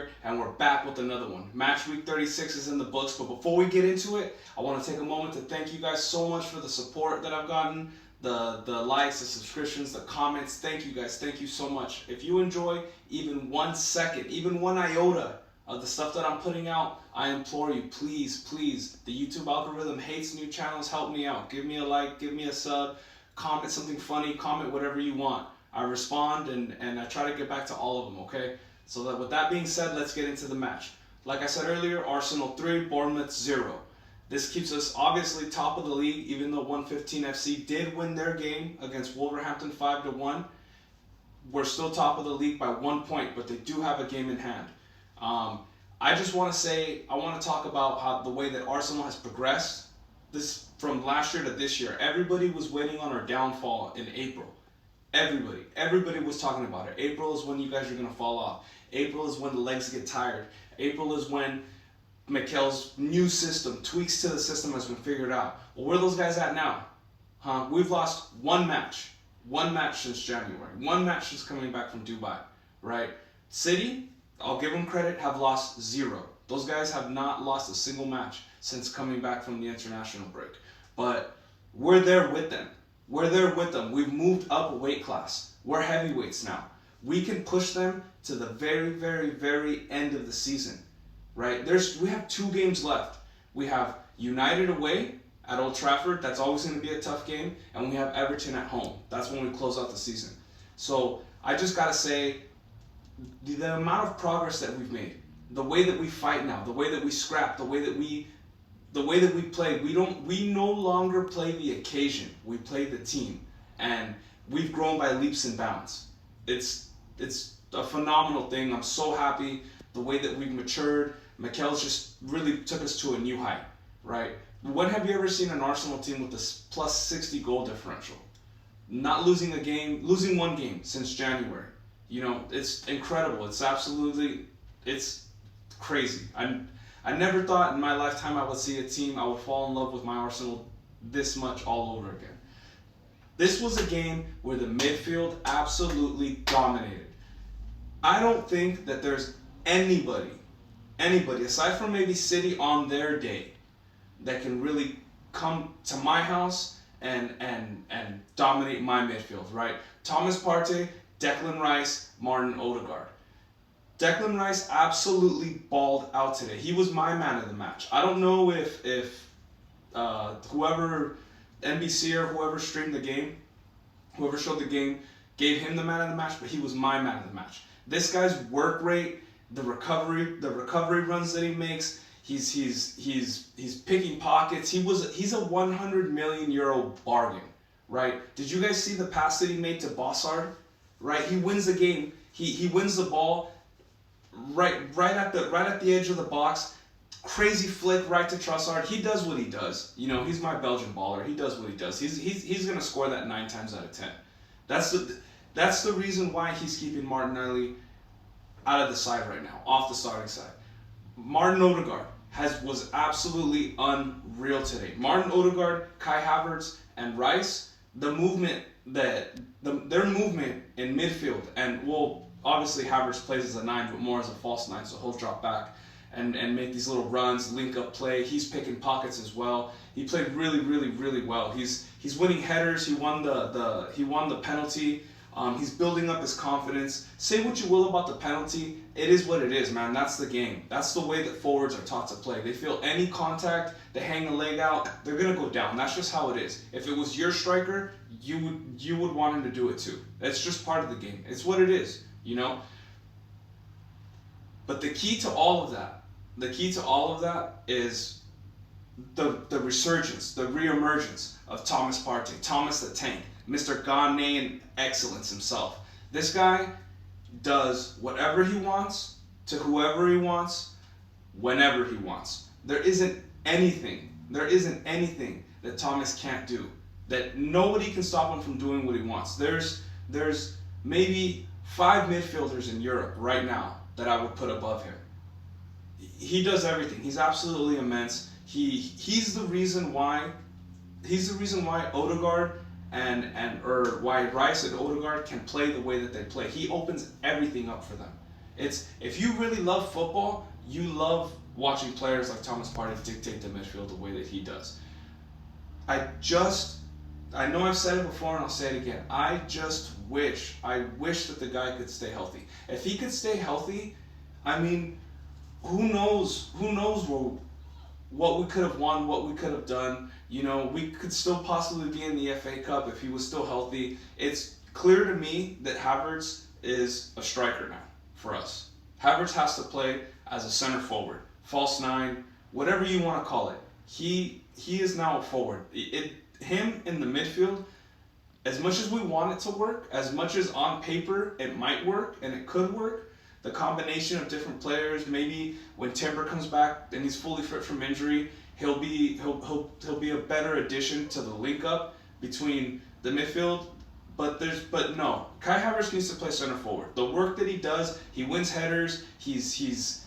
here, and we're back with another one. Match week 36 is in the books, but before we get into it, I want to take a moment to thank you guys so much for the support that I've gotten, the likes, the subscriptions, the comments. Thank you guys. Thank you so much. If you enjoy even 1 second, even 1 iota of the stuff that I'm putting out, I implore you, please, the YouTube algorithm hates new channels. Help me out. Give me a like, give me a sub, comment something funny, comment whatever you want. I respond and I try to get back to all of them, okay? So that with that being said, let's get into the match. Like I said earlier, Arsenal 3, Bournemouth 0. This keeps us obviously top of the league, even though 115 FC did win their game against Wolverhampton 5-1. We're still top of the league by 1 point, but they do have a game in hand. I just want to say, I want to talk about how the way that Arsenal has progressed this from last year to this year. Everybody was waiting on our downfall in April. Everybody was talking about it. April is when you guys are going to fall off. April is when the legs get tired. April is when Mikel's new system, tweaks to the system has been figured out. Well, where are those guys at now? We've lost one match since January. One match since coming back from Dubai, right? City, I'll give them credit, have lost 0. Those guys have not lost a single match since coming back from the international break. But we're there with them. We've moved up a weight class. We're heavyweights now. We can push them to the very end of the season, right? We have 2 games left. We have United away at Old Trafford. That's always going to be a tough game. And we have Everton at home. That's when we close out the season. So I just got to say, the amount of progress that we've made, the way that we fight now, the way that we scrap, the way that we play, we no longer play the occasion. We play the team, and we've grown by leaps and bounds. It's a phenomenal thing. I'm so happy the way that we've matured. Mikel's just really took us to a new height, right? When have you ever seen an Arsenal team with this plus 60 goal differential? Not losing a game, losing 1 game since January. You know, it's incredible. It's crazy. I never thought in my lifetime I would see a team, I would fall in love with my Arsenal this much all over again. This was a game where the midfield absolutely dominated. I don't think that there's anybody, aside from maybe City on their day, that can really come to my house and dominate my midfield, right? Thomas Partey, Declan Rice, Martin Odegaard. Declan Rice absolutely balled out today. He was my man of the match. I don't know if whoever, NBC or whoever streamed the game, whoever showed the game, gave him the man of the match, but he was my man of the match. This guy's work rate, the recovery runs that he makes, he's picking pockets. He's a 100 million euro bargain, right? Did you guys see the pass that he made to Bossard? Right, he wins the game. He wins the ball. Right at the edge of the box, crazy flick right to Trossard. He does what he does. You know, he's my Belgian baller. He does what he does. He's gonna score that 9 times out of 10. That's the reason why he's keeping Martinelli out of the side right now, off the starting side. Martin Odegaard was absolutely unreal today. Martin Odegaard, Kai Havertz, and Rice. Their movement in midfield, and well, obviously Havertz plays as a 9, but more as a false 9, so he'll drop back and make these little runs, link up play. He's picking pockets as well. He played really well. He's winning headers. He won the penalty. He's building up his confidence. Say what you will about the penalty, it is what it is, man. That's the game. That's the way that forwards are taught to play. They feel any contact, they hang a leg out, they're gonna go down. That's just how it is. If it was your striker, you would want him to do it too. That's just part of the game. It's what it is, you know. But the key to all of that is the resurgence, the reemergence of Thomas Partey, Thomas the Tank, Mr. Ghanaian excellence himself. This guy does whatever he wants, to whoever he wants, whenever he wants. There isn't anything that Thomas can't do, that nobody can stop him from doing what he wants. There's maybe 5 midfielders in Europe right now that I would put above him. He does everything. He's absolutely immense. He's the reason why Odegaard or why Rice and Odegaard can play the way that they play. He opens everything up for them. If you really love football, you love watching players like Thomas Partey dictate the midfield the way that he does. I know I've said it before and I'll say it again. I wish that the guy could stay healthy. If he could stay healthy, I mean, who knows what we could have won, what we could have done. You know, we could still possibly be in the FA Cup if he was still healthy. It's clear to me that Havertz is a striker now for us. Havertz has to play as a center forward, false nine, whatever you want to call it. He is now a forward. Him in the midfield, as much as we want it to work, as much as on paper it might work and it could work, the combination of different players, maybe when Timber comes back and he's fully fit from injury, he'll be a better addition to the link up between the midfield. But no, Kai Havertz needs to play center forward. The work that he does, he wins headers, he's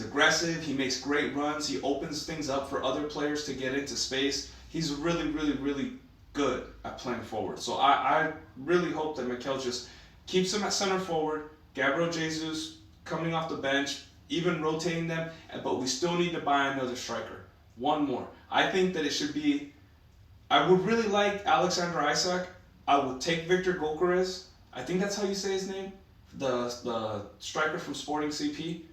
aggressive, he makes great runs, he opens things up for other players to get into space. He's really, really, really good at playing forward. So I really hope that Mikel just keeps him at center forward, Gabriel Jesus coming off the bench, even rotating them, but we still need to buy another striker. One more. I think that it should be, I would really like Alexander Isak. I would take Victor Gyökeres. I think that's how you say his name, the striker from Sporting CP.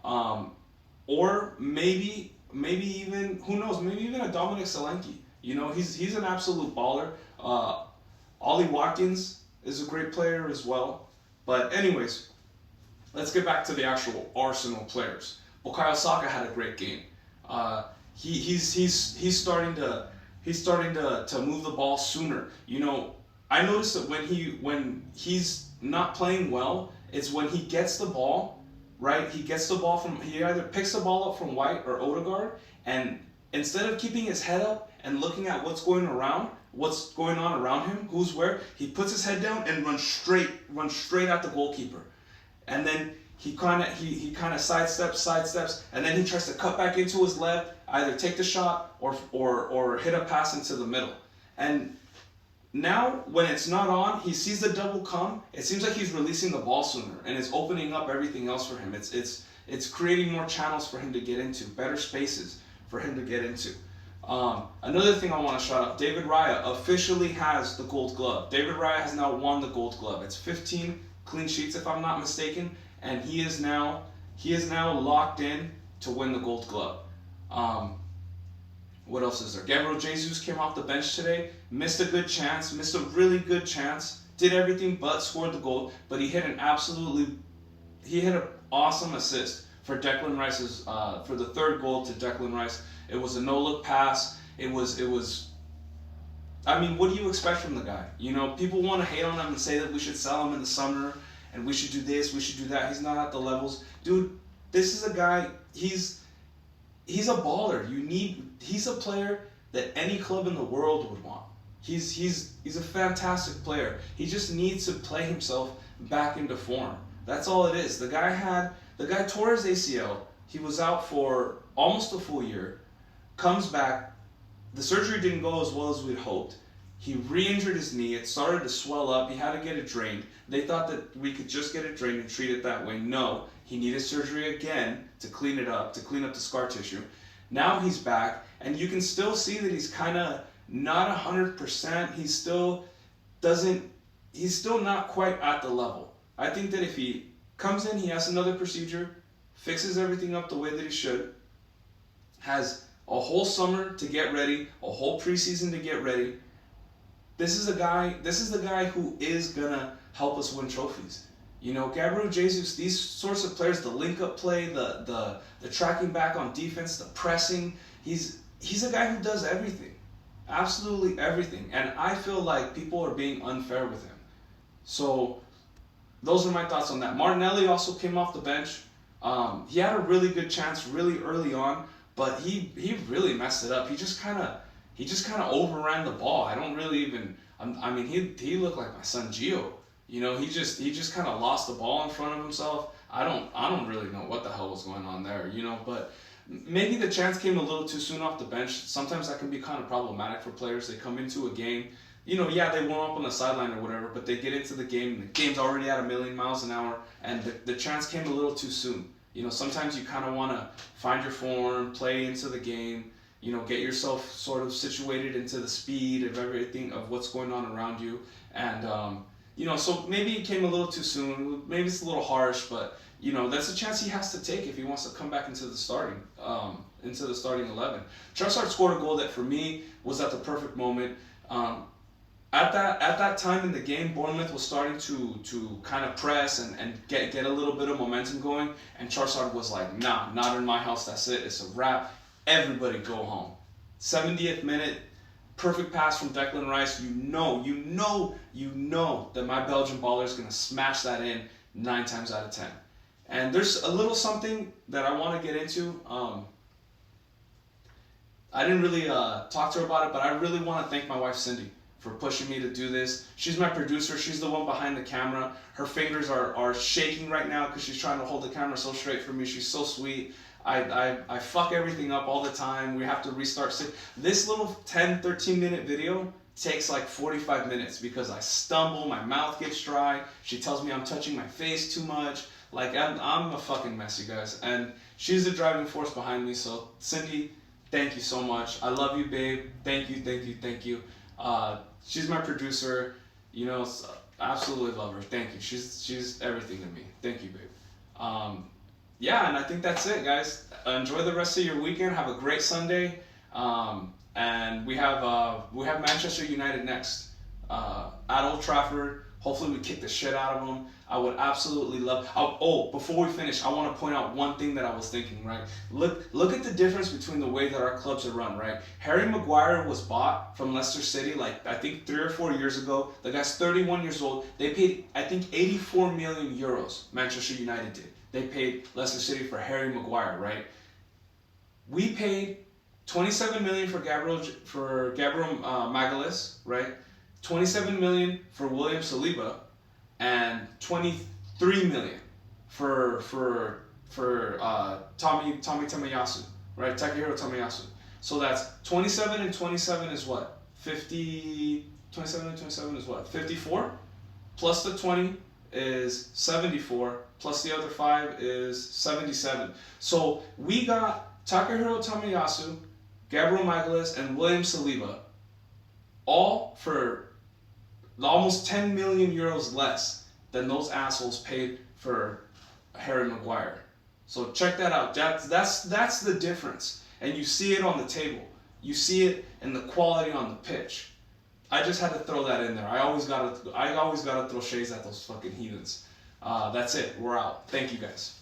Or maybe even, who knows, maybe even a Dominic Solanke. You know, he's an absolute baller. Ollie Watkins is a great player as well. But anyways, let's get back to the actual Arsenal players. Bukayo Saka had a great game. He's starting to move the ball sooner. You know, I noticed that when he's not playing well, it's when he gets the ball, right? He either picks the ball up from White or Odegaard, and instead of keeping his head up and looking at what's going on around him, who's where, he puts his head down and runs straight at the goalkeeper. And then he kind of sidesteps, and then he tries to cut back into his left, either take the shot or hit a pass into the middle. And now when it's not on, he sees the double come. It seems like he's releasing the ball sooner, and it's opening up everything else for him. It's creating more channels for him to get into, better spaces for him to get into. Another thing I want to shout out, David Raya officially has the Gold Glove. David Raya has now won the Gold Glove. It's 15 clean sheets if I'm not mistaken, and he is now locked in to win the Gold Glove. What else is there? Gabriel Jesus came off the bench today, missed a really good chance, did everything but scored the goal, but he hit an awesome assist for Declan Rice's for the third goal to Declan Rice. It was a no-look pass. It was. I mean, what do you expect from the guy? You know, people want to hate on him and say that we should sell him in the summer and we should do this, we should do that. He's not at the levels, dude. This is a guy. He's a baller. He's a player that any club in the world would want. He's a fantastic player. He just needs to play himself back into form. That's all it is. The guy tore his ACL. He was out for almost a full year. Comes back. The surgery didn't go as well as we'd hoped. He re-injured his knee. It started to swell up. He had to get it drained. They thought that we could just get it drained and treat it that way. No, he needed surgery again to clean it up, to clean up the scar tissue. Now he's back, and you can still see that he's kind of not 100%. He's still not quite at the level. I think that if he comes in, he has another procedure, fixes everything up the way that he should, has a whole summer to get ready, a whole preseason to get ready. This is the guy who is gonna help us win trophies. You know, Gabriel Jesus, these sorts of players, the link-up play, the tracking back on defense, the pressing, he's a guy who does everything. Absolutely everything. And I feel like people are being unfair with him. So those are my thoughts on that. Martinelli also came off the bench. He had a really good chance really early on, but he really messed it up. He just kind of overran the ball. I don't really even. I mean, he looked like my son Gio. You know, he just kind of lost the ball in front of himself. I don't really know what the hell was going on there. You know, but maybe the chance came a little too soon off the bench. Sometimes that can be kind of problematic for players. They come into a game, yeah, they warm up on the sideline or whatever, but they get into the game, and the game's already at 1,000,000 miles an hour, and the chance came a little too soon. Sometimes you kind of want to find your form, play into the game, get yourself sort of situated into the speed of everything, of what's going on around you. And, so maybe it came a little too soon. Maybe it's a little harsh, but, that's a chance he has to take if he wants to come back into the starting 11. Trossard scored a goal that, for me, was at the perfect moment. At that time in the game, Bournemouth was starting to kind of press and get a little bit of momentum going, and Trossard was like, nah, not in my house, that's it, it's a wrap, everybody go home. 70th minute, perfect pass from Declan Rice. You know that my Belgian baller is going to smash that in 9 times out of 10. And there's a little something that I want to get into. I didn't really talk to her about it, but I really want to thank my wife, Cindy, for pushing me to do this. She's my producer. She's the one behind the camera. Her fingers are shaking right now because she's trying to hold the camera so straight for me. She's so sweet. I fuck everything up all the time. We have to restart. This little 10, 13-minute video takes like 45 minutes because I stumble, my mouth gets dry. She tells me I'm touching my face too much. Like, I'm a fucking mess, you guys. And she's the driving force behind me. So, Cindy, thank you so much. I love you, babe. Thank you. She's my producer. Absolutely love her. Thank you. She's everything to me. Thank you, babe. Yeah, and I think that's it, guys. Enjoy the rest of your weekend. Have a great Sunday. And we have Manchester United next at Old Trafford. Hopefully we kick the shit out of them. I would absolutely love. Before we finish, I want to point out one thing that I was thinking. Right, look at the difference between the way that our clubs are run. Right, Harry Maguire was bought from Leicester City like I think 3 or 4 years ago. The guy's 31 years old. They paid I think 84 million euros. Manchester United did. They paid Leicester City for Harry Maguire. Right. We paid 27 million for Gabriel Magalhaes. Right. 27 million for William Saliba, and 23 million for Tommy Tomiyasu, right? Takehiro Tomiyasu. So that's 27 and 27 is what? 50. 27 and 27 is what? 54. Plus the 20 is 74. Plus the other 5 is 77. So we got Takehiro Tomiyasu, Gabriel Magalhaes, and William Saliba, all for almost 10 million euros less than those assholes paid for Harry Maguire. So check that out. That's the difference. And you see it on the table. You see it in the quality on the pitch. I just had to throw that in there. I always gotta throw shades at those fucking heathens. That's it. We're out. Thank you guys.